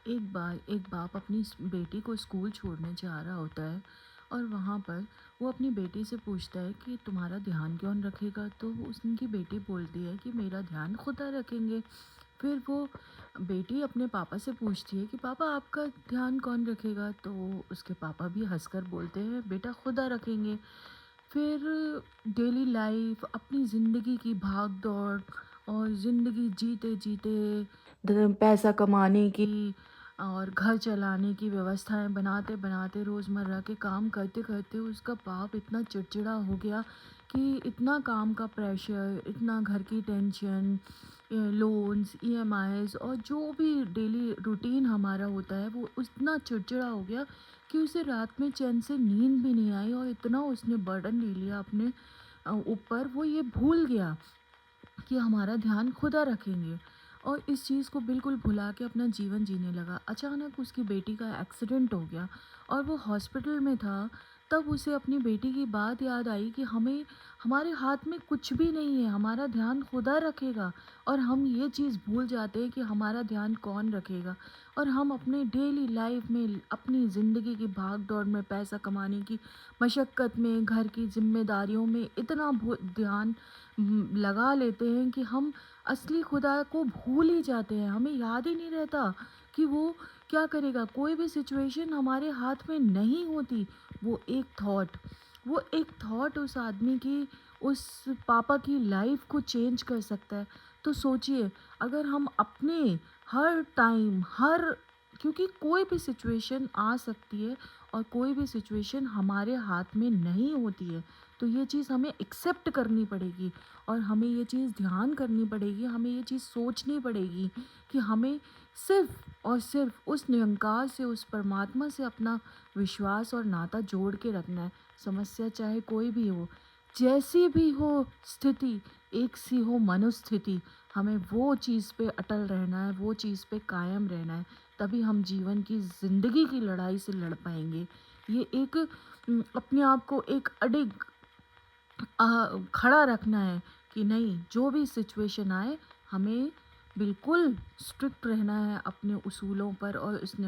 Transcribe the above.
एक बार एक बाप अपनी बेटी को स्कूल छोड़ने जा रहा होता है और वहाँ पर वो अपनी बेटी से पूछता है कि तुम्हारा ध्यान कौन रखेगा। तो उसकी बेटी बोलती है कि मेरा ध्यान खुदा रखेंगे। फिर वो बेटी अपने पापा से पूछती है कि पापा आपका ध्यान कौन रखेगा। तो उसके पापा भी हंसकर बोलते हैं बेटा खुदा रखेंगे। फिर डेली लाइफ अपनी ज़िंदगी की भाग दौड़ और ज़िंदगी जीते जीते पैसा कमाने की और घर चलाने की व्यवस्थाएं बनाते बनाते रोज़मर्रा के काम करते करते उसका बाप इतना चिड़चिड़ा हो गया कि इतना काम का प्रेशर, इतना घर की टेंशन, लोन्स, ईएमआईज़ और जो भी डेली रूटीन हमारा होता है वो इतना चिड़चिड़ा हो गया कि उसे रात में चैन से नींद भी नहीं आई और इतना उसने बर्डन ले लिया अपने ऊपर, वो ये भूल गया कि हमारा ध्यान खुदा रखेंगे और इस चीज़ को बिल्कुल भुला के अपना जीवन जीने लगा। अचानक उसकी बेटी का एक्सीडेंट हो गया और वो हॉस्पिटल में था। तब उसे अपनी बेटी की बात याद आई कि हमें हमारे हाथ में कुछ भी नहीं है, हमारा ध्यान खुदा रखेगा और हम ये चीज़ भूल जाते हैं कि हमारा ध्यान कौन रखेगा। और हम अपने डेली लाइफ में अपनी ज़िंदगी की भाग दौड़ में, पैसा कमाने की मशक्क़त में, घर की ज़िम्मेदारियों में इतना ध्यान लगा लेते हैं कि हम असली खुदा को भूल ही जाते हैं। हमें याद ही नहीं रहता कि वो क्या करेगा। कोई भी सिचुएशन हमारे हाथ में नहीं होती। वो एक थॉट वो एक थॉट उस आदमी की, उस पापा की लाइफ को चेंज कर सकता है। तो सोचिए, अगर हम अपने हर टाइम हर क्योंकि कोई भी सिचुएशन आ सकती है और कोई भी सिचुएशन हमारे हाथ में नहीं होती है। तो ये चीज़ हमें एक्सेप्ट करनी पड़ेगी और हमें ये चीज़ ध्यान करनी पड़ेगी, हमें ये चीज़ सोचनी पड़ेगी कि हमें सिर्फ़ और सिर्फ़ उस निरंकार से, उस परमात्मा से अपना विश्वास और नाता जोड़ के रखना है। समस्या चाहे कोई भी हो, जैसी भी हो स्थिति, एक सी हो मनोस्थिति, हमें वो चीज़ पे अटल रहना है, वो चीज़ पे कायम रहना है। तभी हम जीवन की ज़िंदगी की लड़ाई से लड़ पाएँगे। ये एक अपने आप को एक अडिग खड़ा रखना है कि नहीं, जो भी सिचुएशन आए हमें बिल्कुल स्ट्रिक्ट रहना है अपने उसूलों पर और इसने